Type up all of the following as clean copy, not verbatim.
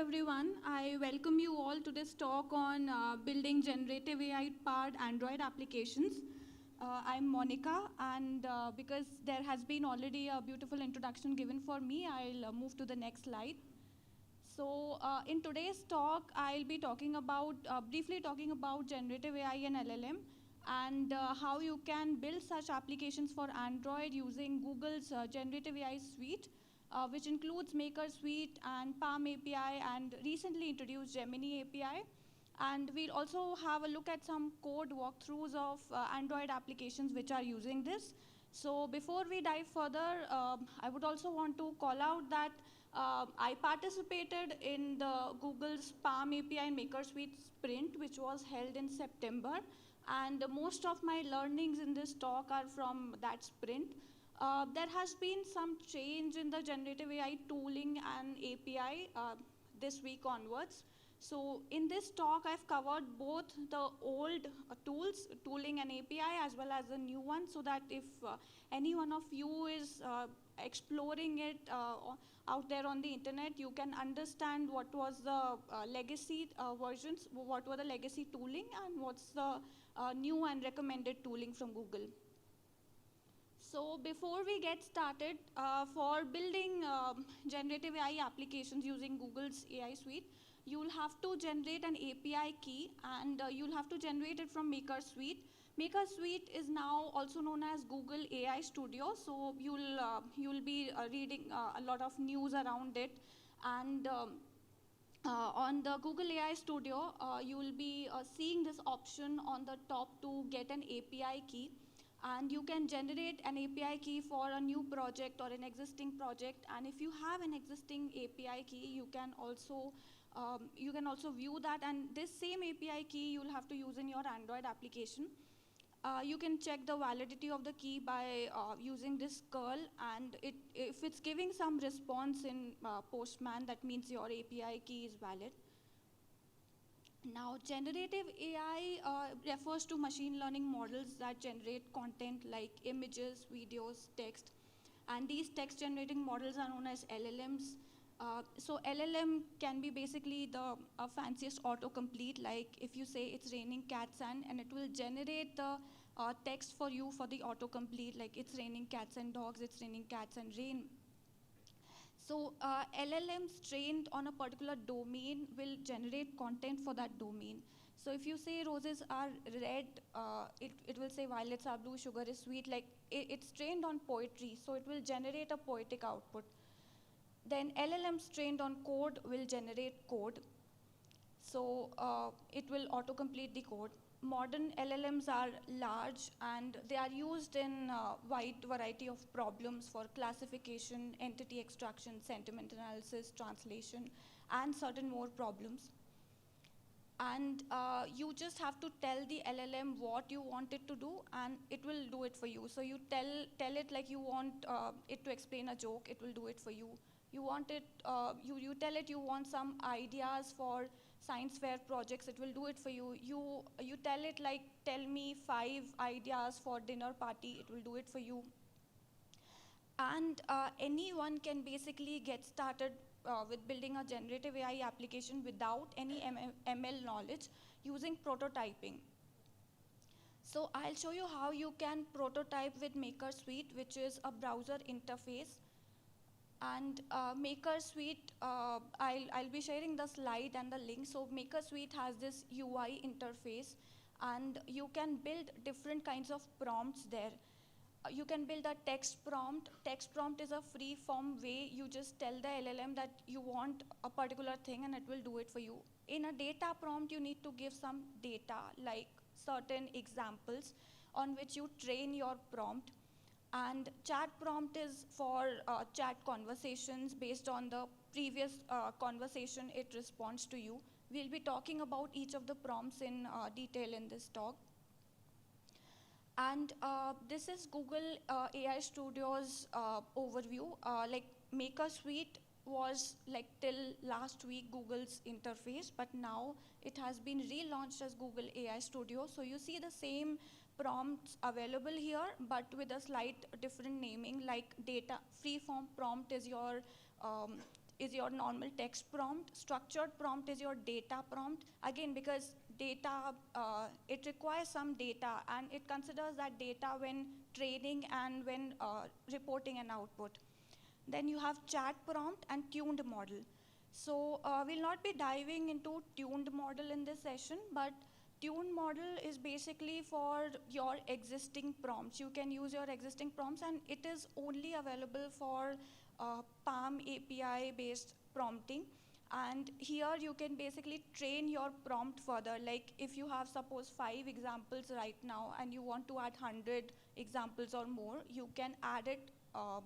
everyone. I welcome you all to this talk on building generative AI-powered Android applications. I'm Monika, and because there has been already a beautiful introduction given for me, I'll move to the next slide. So in today's talk, I'll be talking about, briefly talking about generative AI and LLM, and how you can build such applications for Android using Google's generative AI suite, which includes Maker Suite and Palm API and recently introduced Gemini API. And we'll also have a look at some code walkthroughs of Android applications which are using this. So before we dive further, I would also want to call out that I participated in the Google's Palm API and Maker Suite sprint, which was held in September. And most of my learnings in this talk are from that sprint. There has been some change in the generative AI tooling and API this week onwards. So in this talk, I've covered both the old tooling and API, as well as the new one, so that if any one of you is exploring it out there on the internet, you can understand what was the legacy versions, what were the legacy tooling, and what's the new and recommended tooling from Google. So before we get started, for building generative AI applications using Google's AI suite, you'll have to generate an API key, and you'll have to generate it from Maker Suite. Maker Suite is now also known as Google AI Studio, so you'll be reading a lot of news around it. And on the Google AI Studio, you will be seeing this option on the top to get an API key. And you can generate an API key for a new project or an existing project. And if you have an existing API key, you can also view that. And this same API key you'll have to use in your Android application. You can check the validity of the key by using this curl, and if it's giving some response in Postman, that means your API key is valid. Now, generative AI refers to machine learning models that generate content like images, videos, text, and these text generating models are known as LLMs. So LLM can be basically the fanciest autocomplete, like if you say it's raining cats and it will generate the text for you for the autocomplete, like it's raining cats and dogs, it's raining cats and rain. So LLMs trained on a particular domain will generate content for that domain. So if you say roses are red, it will say violets are blue, sugar is sweet. Like it's trained on poetry, so it will generate a poetic output. Then LLMs trained on code will generate code. So it will autocomplete the code. Modern LLMs are large and they are used in a wide variety of problems for classification, entity extraction, sentiment analysis, translation, and certain more problems. And you just have to tell the LLM what you want it to do, and it will do it for you. So you tell it like you want it to explain a joke, it will do it for you. You want it, you tell it you want some ideas for science fair projects, it will do it for you. You tell it like, tell me 5 ideas for dinner party, it will do it for you. And anyone can basically get started with building a generative AI application without any ML knowledge using prototyping. So I'll show you how you can prototype with Maker Suite, which is a browser interface. And Maker Suite, I'll be sharing the slide and the link. So Maker Suite has this UI interface, and you can build different kinds of prompts there. You can build a text prompt. Text prompt is a free form way. You just tell the LLM that you want a particular thing and it will do it for you. In a data prompt, you need to give some data, like certain examples on which you train your prompt. And chat prompt is for chat conversations based on the previous conversation it responds to you. We'll be talking about each of the prompts in detail in this talk. And this is Google AI Studio's overview. Like Maker Suite was like till last week Google's interface, but now it has been relaunched as Google AI Studio. So you see the same prompts available here, but with a slight different naming, like data freeform prompt is your is your normal text prompt. Structured prompt is your data prompt. Again, because data, it requires some data, and it considers that data when training and when reporting an output. Then you have chat prompt and tuned model. So we'll not be diving into tuned model in this session, but tuned model is basically for your existing prompts. You can use your existing prompts, and it is only available for Palm API based prompting. And here you can basically train your prompt further. Like if you have suppose 5 examples right now and you want to add 100 examples or more, you can add it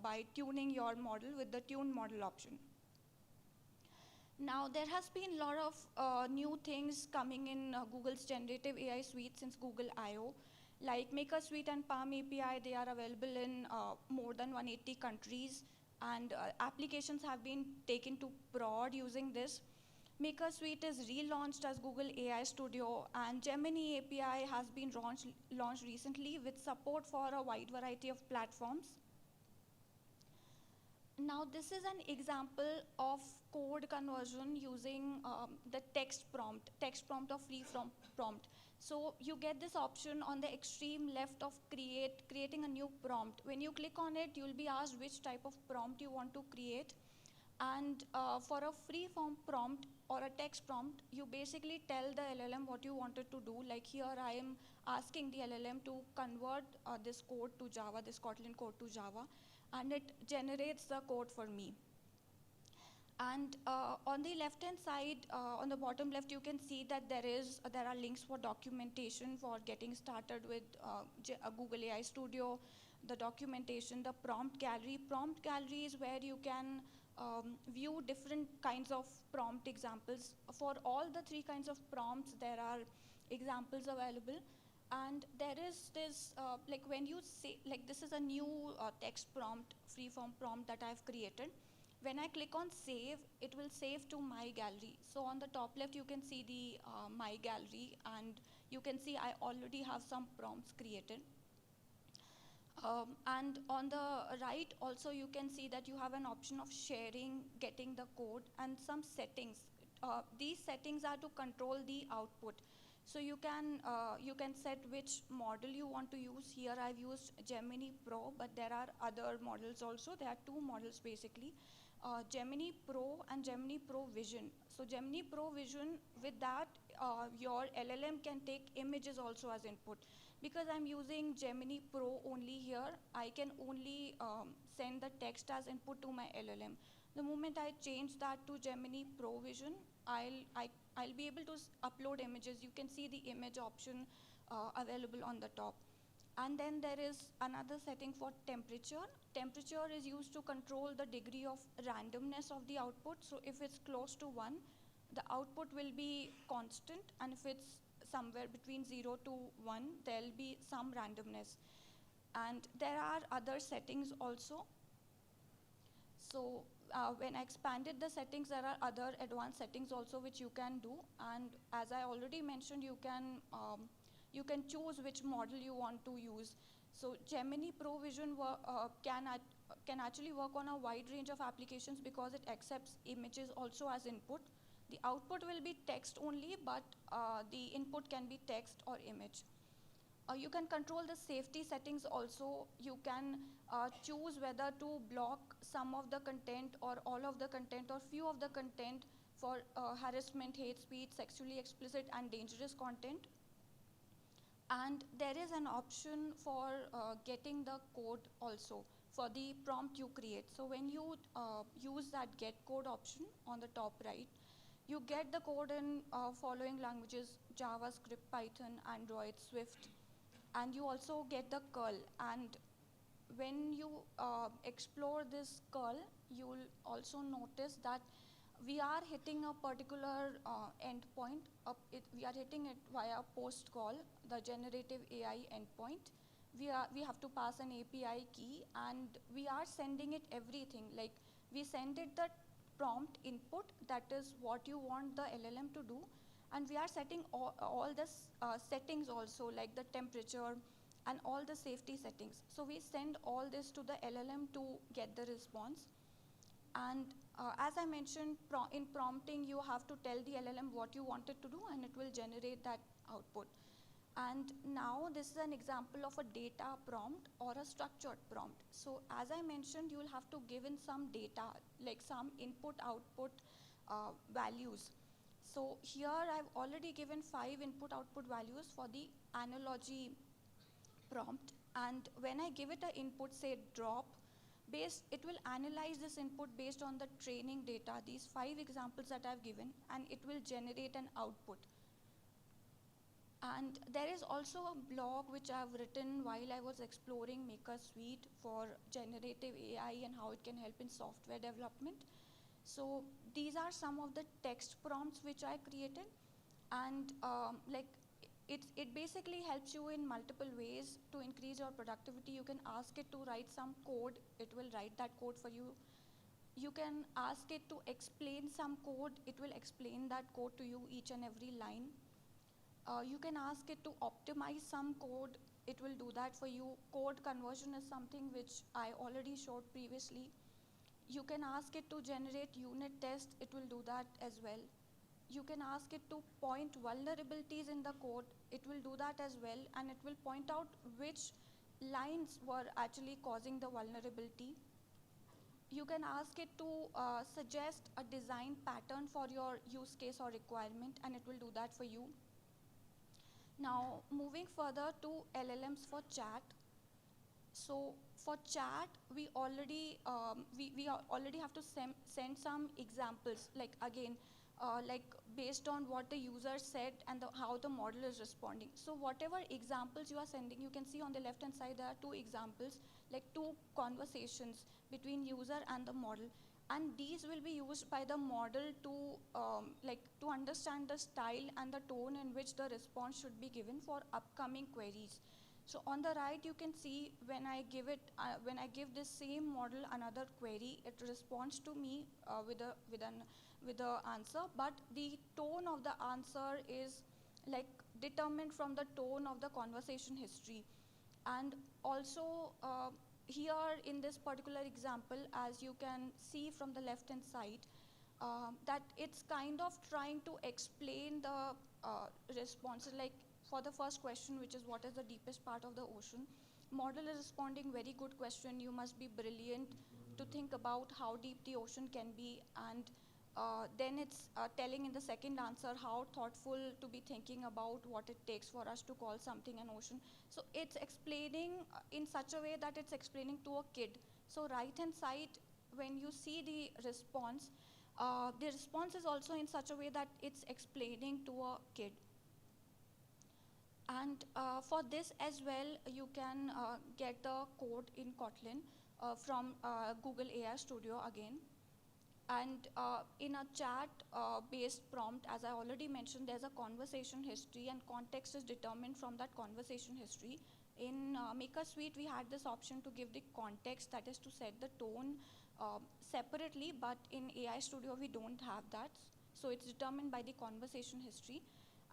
by tuning your model with the tuned model option. Now, there has been a lot of new things coming in Google's generative AI suite since Google I/O. Like Maker Suite and Palm API, they are available in more than 180 countries, and applications have been taken to prod using this. Maker Suite is relaunched as Google AI Studio, and Gemini API has been launched recently with support for a wide variety of platforms. Now, this is an example of code conversion using the text prompt or free from prompt. So you get this option on the extreme left of creating a new prompt. When you click on it, you'll be asked which type of prompt you want to create. And for a free form prompt or a text prompt, you basically tell the LLM what you wanted to do. Like here, I am asking the LLM to convert this code to Java, this Kotlin code to Java, and it generates the code for me. And on the left hand side, on the bottom left, you can see that there are links for documentation for getting started with Google AI Studio, the documentation, the prompt gallery. Prompt gallery is where you can view different kinds of prompt examples. For all the 3 kinds of prompts, there are examples available. And there is this, like when you say, like this is a new text prompt, free-form prompt that I've created. When I click on save, it will save to my gallery. So on the top left, you can see the my gallery, and you can see I already have some prompts created. And on the right, also you can see that you have an option of sharing, getting the code, and some settings. These settings are to control the output. So you can set which model you want to use. Here I've used Gemini Pro, but there are other models also. There are 2 models basically, Gemini Pro and Gemini Pro Vision. So Gemini Pro Vision, with that, your LLM can take images also as input. Because I'm using Gemini Pro only here, I can only send the text as input to my LLM. The moment I change that to Gemini Pro Vision, I'll be able to upload images. You can see the image option available on the top. And then there is another setting for temperature. Temperature is used to control the degree of randomness of the output. So if it's close to 1, the output will be constant, and if it's somewhere between 0 to 1, there'll be some randomness. And there are other settings also. So when I expanded the settings, there are other advanced settings also which you can do. And as I already mentioned, you can choose which model you want to use. So Gemini Pro Vision can actually work on a wide range of applications because it accepts images also as input. The output will be text only, but the input can be text or image. You can control the safety settings also. You can choose whether to block some of the content or all of the content or few of the content for harassment, hate speech, sexually explicit and dangerous content. And there is an option for getting the code also for the prompt you create. So when you use that get code option on the top right, you get the code in following languages: JavaScript, Python, Android, Swift, and you also get the curl. And when you explore this curl, you'll also notice that we are hitting a particular endpoint. We are hitting it via post call, the generative AI endpoint. We have to pass an API key, and we are sending it everything. Like we send it the prompt input, that is what you want the LLM to do, and we are setting all the settings also, like the temperature and all the safety settings. So we send all this to the LLM to get the response. And As I mentioned, in prompting, you have to tell the LLM what you want it to do, and it will generate that output. And now this is an example of a data prompt or a structured prompt. So as I mentioned, you will have to give in some data, like some input-output values. So here I've already given 5 input-output values for the analogy prompt. And when I give it an input, say drop, it will analyze this input based on the training data, these 5 examples that I've given, and it will generate an output. And there is also a blog which I've written while I was exploring Maker Suite for generative AI and how it can help in software development. So these are some of the text prompts which I created, and it basically helps you in multiple ways to increase your productivity. You can ask it to write some code, it will write that code for you. You can ask it to explain some code, it will explain that code to you, each and every line. You can ask it to optimize some code, it will do that for you. Code conversion is something which I already showed previously. You can ask it to generate unit tests, it will do that as well. You can ask it to point vulnerabilities in the code, it will do that as well, and it will point out which lines were actually causing the vulnerability. You can ask it to suggest a design pattern for your use case or requirement, and it will do that for you. Now, moving further to LLMs for chat. So for chat, we already have to send some examples, like again, like based on what the user said and how the model is responding. So whatever examples you are sending, you can see on the left hand side there are 2 examples, like 2 conversations between user and the model. And these will be used by the model to understand the style and the tone in which the response should be given for upcoming queries. So on the right, you can see when I give this same model another query, it responds to me with the answer, but the tone of the answer is like determined from the tone of the conversation history. And also here in this particular example, as you can see from the left hand side, that it's kind of trying to explain the responses. Like for the first question, which is what is the deepest part of the ocean, model is responding, very good question, you must be brilliant to think about how deep the ocean can be. And then it's telling in the second answer how thoughtful to be thinking about what it takes for us to call something an ocean. So it's explaining in such a way that it's explaining to a kid. So right hand side, when you see the response is also in such a way that it's explaining to a kid. And for this as well, you can get the code in Kotlin from Google AI Studio again. And in a chat-based prompt, as I already mentioned, there's a conversation history, and context is determined from that conversation history. In Maker Suite, we had this option to give the context, that is to set the tone separately, but in AI Studio, we don't have that. So it's determined by the conversation history.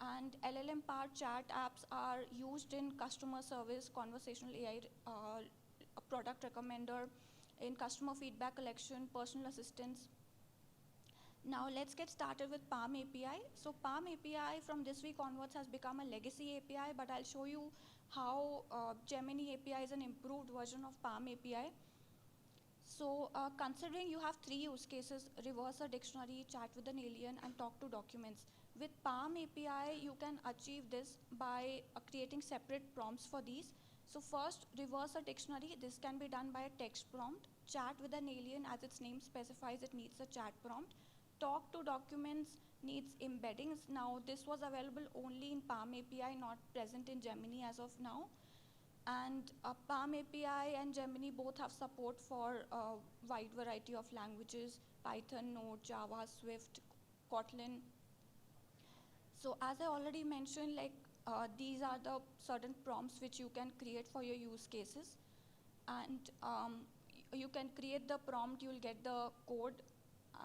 And LLM-powered chat apps are used in customer service, conversational AI, product recommender, in customer feedback collection, personal assistance. Now let's get started with Palm API. So Palm API from this week onwards has become a legacy API, but I'll show you how Gemini API is an improved version of Palm API. So considering you have 3 use cases, reverse a dictionary, chat with an alien, and talk to documents. With Palm API, you can achieve this by creating separate prompts for these. So first, reverse a dictionary. This can be done by a text prompt. Chat with an alien, as its name specifies, it needs a chat prompt. Talk to documents needs embeddings. Now, this was available only in Palm API, not present in Gemini as of now. And Palm API and Gemini both have support for a wide variety of languages: Python, Node, Java, Swift, Kotlin. So as I already mentioned, these are the certain prompts which you can create for your use cases. And you can create the prompt, you'll get the code.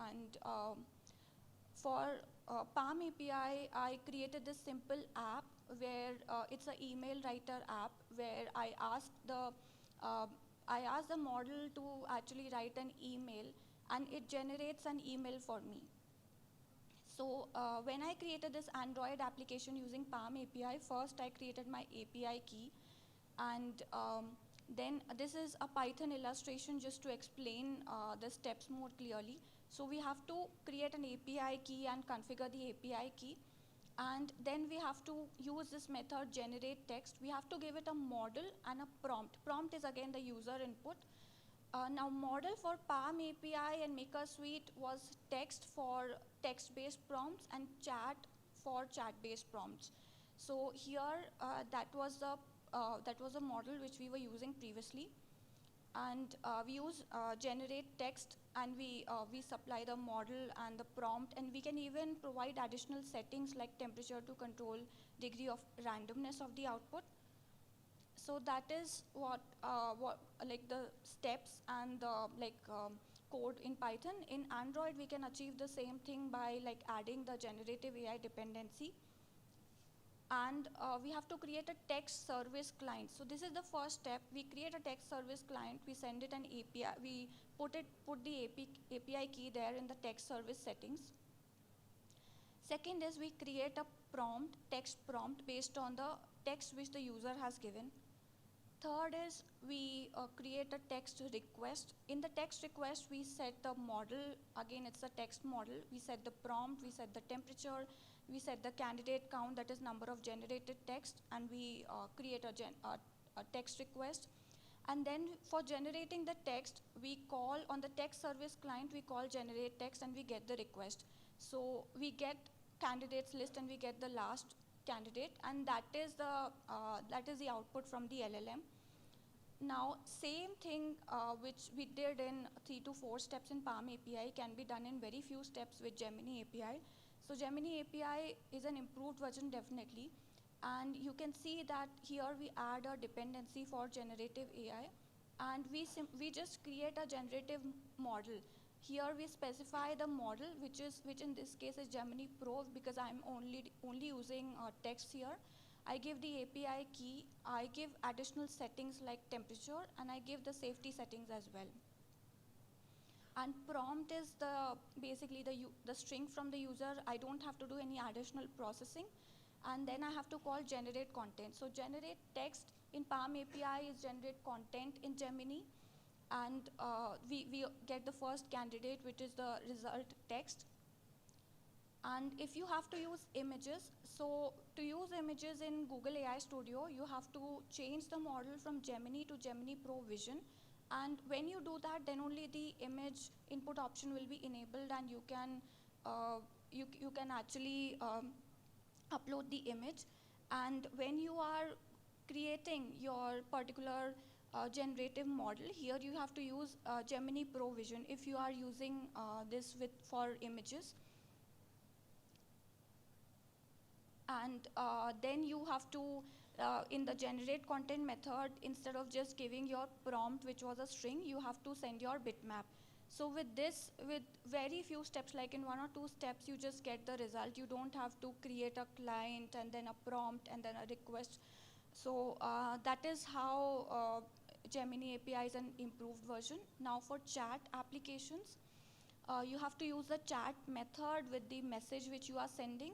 And for Palm API, I created this simple app where it's an email writer app where I asked the model to actually write an email, and it generates an email for me. So when I created this Android application using Palm API, first I created my API key, and then this is a Python illustration just to explain the steps more clearly. So we have to create an API key and configure the API key, and then we have to use this method generate text. We have to give it a model and a prompt. Prompt is again the user input. Now model for Palm API and Maker Suite was text for text-based prompts and chat for chat-based prompts. So here that was the model which we were using previously, and we use generate text, and we supply the model and the prompt, and we can even provide additional settings like temperature to control degree of randomness of the output. So that is what like the steps and the code in Python. In Android, we can achieve the same thing by like adding the generative AI dependency. And we have to create a text service client. So this is the first step. We create a text service client. We send it an API. We put the API key there in the text service settings. Second is we create a prompt, text prompt based on the text which the user has given. Third is we create a text request. In the text request, we set the model. Again, it's a text model. We set the prompt, we set the temperature, we set the candidate count, that is number of generated text, and we create a text request. And then for generating the text, we call on the text service client, we call generate text, and we get the request. So we get candidates list and we get the last candidate, and that is the output from the LLM. Now, same thing which we did in 3 to 4 steps in Palm API can be done in very few steps with Gemini API. So Gemini API is an improved version definitely, and you can see that here we add a dependency for generative AI, and we just create a generative model. Here we specify the model, which in this case is Gemini Pro, because I'm only using text here. I give the API key, I give additional settings like temperature, and I give the safety settings as well. And prompt is basically the string from the user. I don't have to do any additional processing. And then I have to call generate content. So generate text in Palm API is generate content in Gemini. And we get the first candidate, which is the result text. And if you have to use images, so to use images in Google AI Studio, you have to change the model from Gemini to Gemini Pro Vision. And when you do that, then only the image input option will be enabled, and you can actually upload the image. And when you are creating your particular generative model, here you have to use Gemini Pro Vision if you are using this for images. And then you have to, in the generate content method, instead of just giving your prompt, which was a string, you have to send your bitmap. So with this, with very few steps, like in 1 or 2 steps, you just get the result. You don't have to create a client and then a prompt and then a request. So that is how Gemini API is an improved version. Now for chat applications, you have to use the chat method with the message which you are sending.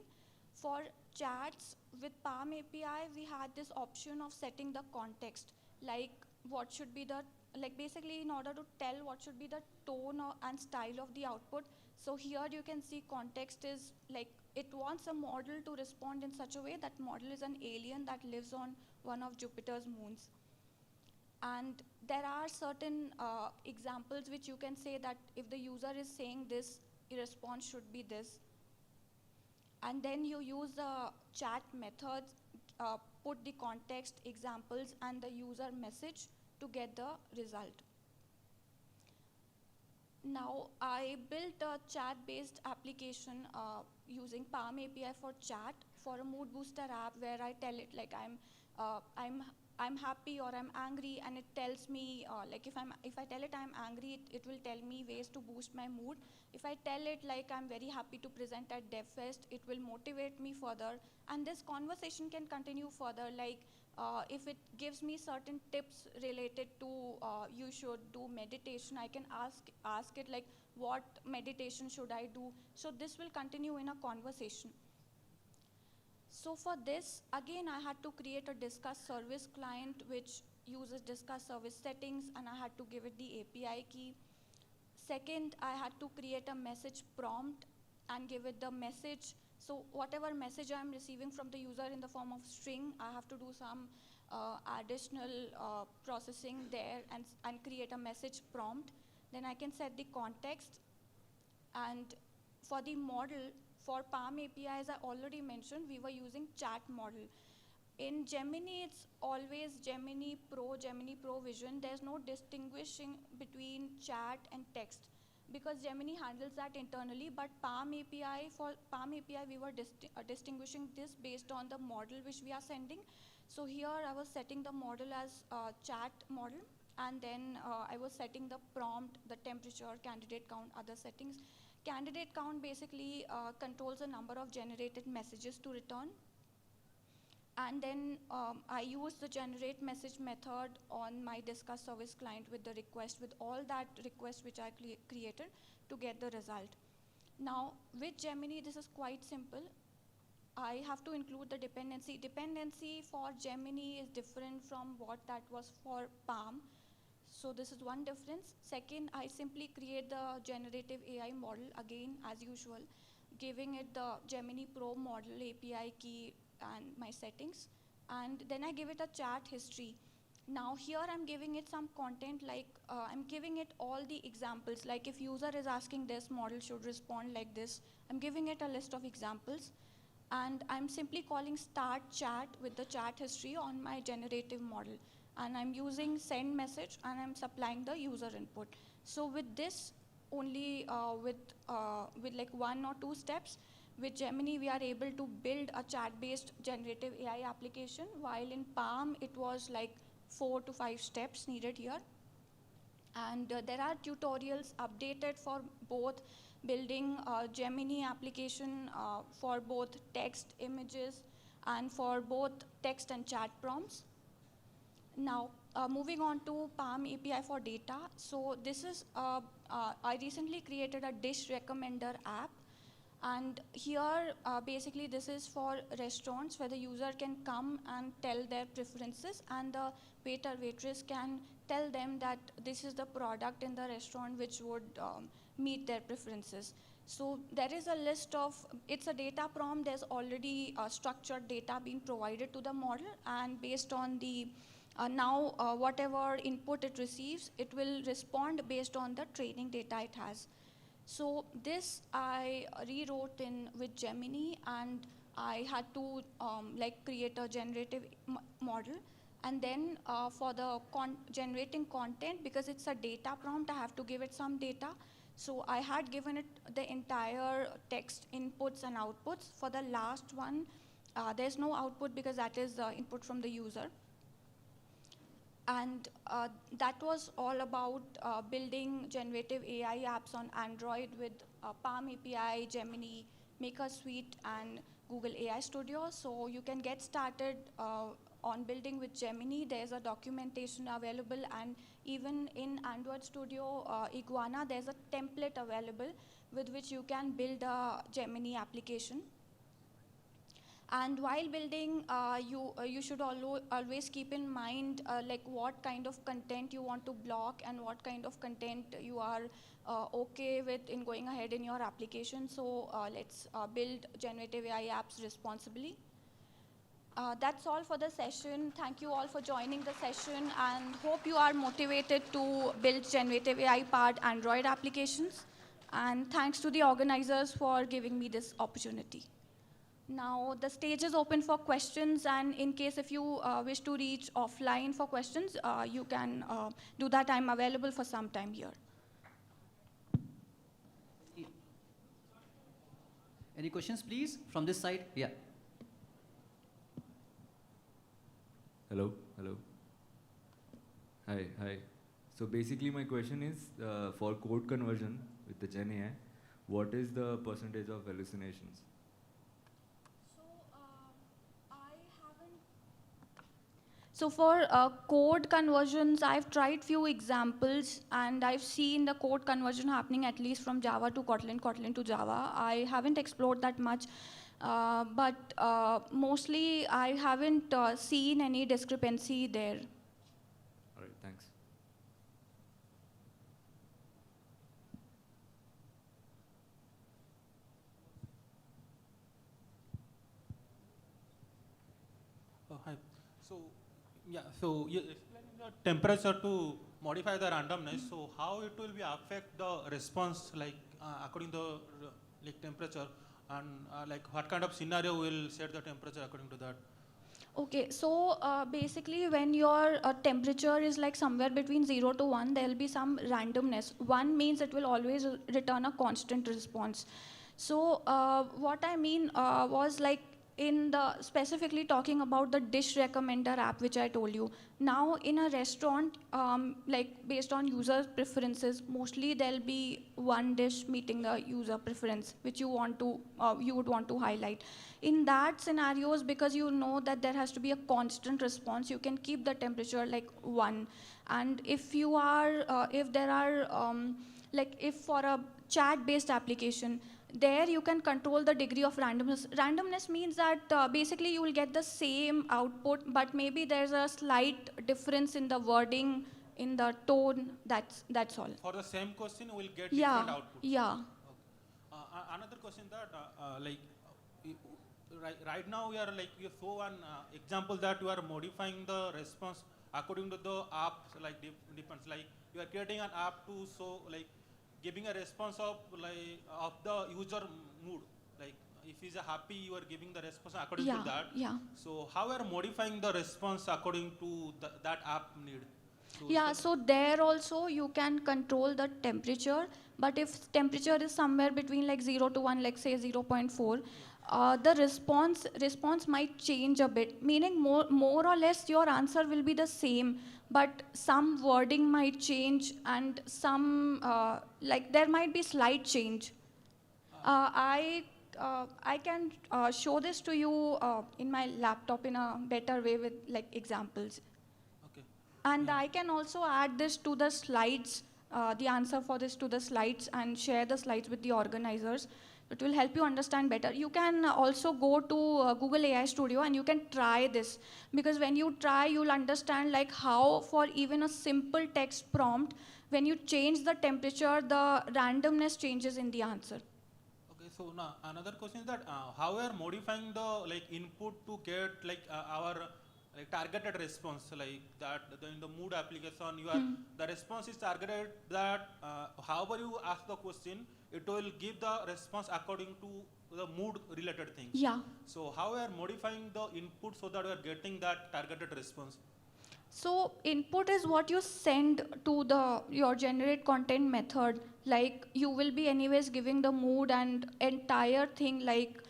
For chats with Palm API, we had this option of setting the context, like what should be the, like basically in order to tell what should be the tone and style of the output. So here you can see context is like, it wants a model to respond in such a way that model is an alien that lives on one of Jupiter's moons. And there are certain examples which you can say that if the user is saying this, response should be this. And then you use the chat methods, put the context, examples, and the user message to get the result. Now, I built a chat-based application using Palm API for chat for a mood booster app, where I tell it like I'm happy or I'm angry, and it tells me like if I tell it I'm angry, it will tell me ways to boost my mood. If I tell it like I'm very happy to present at DevFest, it will motivate me further. And this conversation can continue further, like if it gives me certain tips related to you should do meditation, I can ask it like, what meditation should I do. So this will continue in a conversation. So for this, again, I had to create a discuss service client which uses discuss service settings, and I had to give it the API key. Second, I had to create a message prompt and give it the message. So whatever message I'm receiving from the user in the form of string, I have to do some additional processing there and create a message prompt. Then I can set the context. And for the model, for Palm API, as I already mentioned, we were using chat model. In Gemini, it's always Gemini Pro Vision. There's no distinguishing between chat and text because Gemini handles that internally, but Palm API, for Palm API, we were distinguishing this based on the model which we are sending. So here I was setting the model as chat model, and then I was setting the prompt, the temperature, candidate count, other settings. Candidate count basically controls the number of generated messages to return. And then I use the generate message method on my discuss service client with the request, with all that request which I created to get the result. Now with Gemini, this is quite simple. I have to include the dependency. Dependency for Gemini is different from what that was for Palm. So this is one difference. Second, I simply create the generative AI model again as usual, giving it the Gemini Pro model API key and my settings, and then I give it a chat history. Now here I'm giving it some content, like I'm giving it all the examples, like if user is asking this model should respond like this, I'm giving it a list of examples, and I'm simply calling start chat with the chat history on my generative model, and I'm using send message and I'm supplying the user input. So with this only with like 1 or 2 steps, with Gemini, we are able to build a chat-based generative AI application, while in Palm, it was like 4 to 5 steps needed here. And there are tutorials updated for both building Gemini application for both text, images, and for both text and chat prompts. Now, moving on to Palm API for data. So this is, I recently created a dish recommender app. And here, basically, this is for restaurants where the user can come and tell their preferences, and the waiter, waitress can tell them that this is the product in the restaurant which would meet their preferences. So there is a list of, it's a data prompt, there's already structured data being provided to the model, and based on the whatever input it receives, it will respond based on the training data it has. So this I rewrote with Gemini, and I had to like create a generative model. And then for the generating content, because it's a data prompt, I have to give it some data. So I had given it the entire text inputs and outputs. For the last one, there's no output because that is the input from the user. And that was all about building generative AI apps on Android with Palm API, Gemini, Maker Suite, and Google AI Studio. So you can get started on building with Gemini. There's a documentation available, and even in Android Studio, Iguana, there's a template available with which you can build a Gemini application. And while building, you should always keep in mind like what kind of content you want to block and what kind of content you are okay with in going ahead in your application. So let's build generative AI apps responsibly. That's all for the session. Thank you all for joining the session, and hope you are motivated to build generative AI-powered Android applications. And thanks to the organizers for giving me this opportunity. Now, the stage is open for questions, and in case if you wish to reach offline for questions, you can do that. I'm available for some time here. Any questions, please, from this side? Yeah. Hello. Hi. So basically my question is, for code conversion with the Gen AI, what is the percentage of hallucinations? So for code conversions, I've tried few examples and I've seen the code conversion happening at least from Java to Kotlin, Kotlin to Java. I haven't explored that much, but mostly I haven't seen any discrepancy there. All right, thanks. Oh, hi. So, yeah, so you explained the temperature to modify the randomness. So, how it will be affect the response, like according to like temperature, and like what kind of scenario will set the temperature according to that? Okay, so basically when your temperature is like somewhere between 0 to 1, there will be some randomness. 1 means it will always return a constant response. So what I mean was like in the specifically talking about the dish recommender app which I told you. Now in a restaurant, like based on user preferences, mostly there'll be one dish meeting the user preference which you would want to highlight. In that scenarios, because you know that there has to be a constant response, you can keep the temperature like 1. And if you are if there are like if for a chat based application, there you can control the degree of randomness means that basically you will get the same output, but maybe there's a slight difference in the wording, in the tone. That's all. For the same question, we'll get Yeah, different outputs. yeah. Okay. Another question that like right now we are like you show one example that you are modifying the response according to the app, like depends, like you are creating an app to show like giving a response of like of the user mood, like if he's happy you are giving the response according Yeah, to that. yeah. So how are modifying the response according to that app need? Yeah, so there also you can control the temperature, but if temperature is somewhere between like 0 to 1, like say 0.4, the response might change a bit, meaning more or less your answer will be the same, but some wording might change and some like there might be slight change. Uh, I I can show this to you in my laptop in a better way with like examples. Okay. And Yeah. I can also add this to the slides, the answer for this to the slides and share the slides with the organizers. It will help you understand better. You can also go to Google AI Studio and you can try this, because when you try, you'll understand like how for even a simple text prompt, when you change the temperature, the randomness changes in the answer. Okay, so now another question is that how we are modifying the like input to get like our like targeted response, like that in the mood application you are the response is targeted that however you ask the question, it will give the response according to the mood related things. Yeah. So how we are modifying the input so that we are getting that targeted response? So input is what you send to the your generate content method. Like you will be anyways giving the mood and entire thing. Like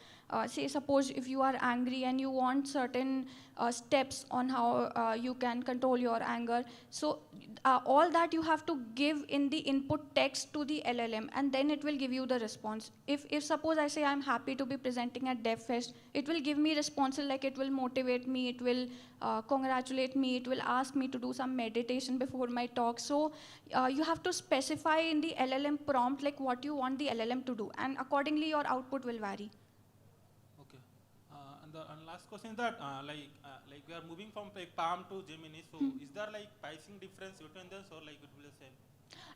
say suppose if you are angry and you want certain steps on how you can control your anger. So all that you have to give in the input text to the LLM, and then it will give you the response. If suppose I say I'm happy to be presenting at DevFest, it will give me responses like it will motivate me, it will congratulate me, it will ask me to do some meditation before my talk. So you have to specify in the LLM prompt like what you want the LLM to do, and accordingly your output will vary. Okay. And last question is that like we are moving from like Palm to Gemini. So is there like pricing difference between them, or like it will be the same?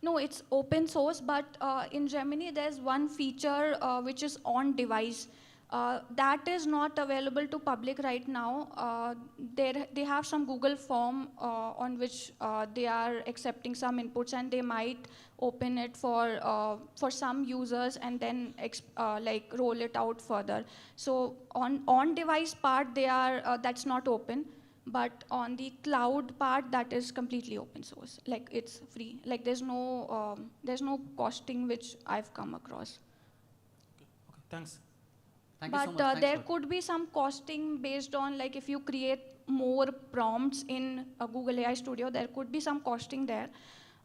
No, it's open source, but in Gemini there's one feature which is on device. That is not available to public right now. They have some Google form on which they are accepting some inputs, and they might open it for some users and then like roll it out further. So on device part, they are that's not open. But on the cloud part, that is completely open source. Like it's free. Like there's no costing which I've come across. Okay. Okay. Thanks. Thank you so But much. Thanks there for could be some costing based on like if you create more prompts in Google AI Studio, there could be some costing there.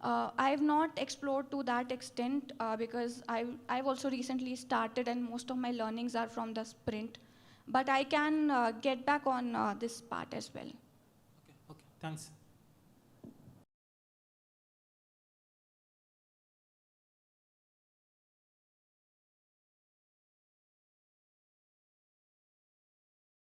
I have not explored to that extent because I've also recently started and most of my learnings are from the sprint. But I can get back on this part as well. Okay. Okay. Thanks.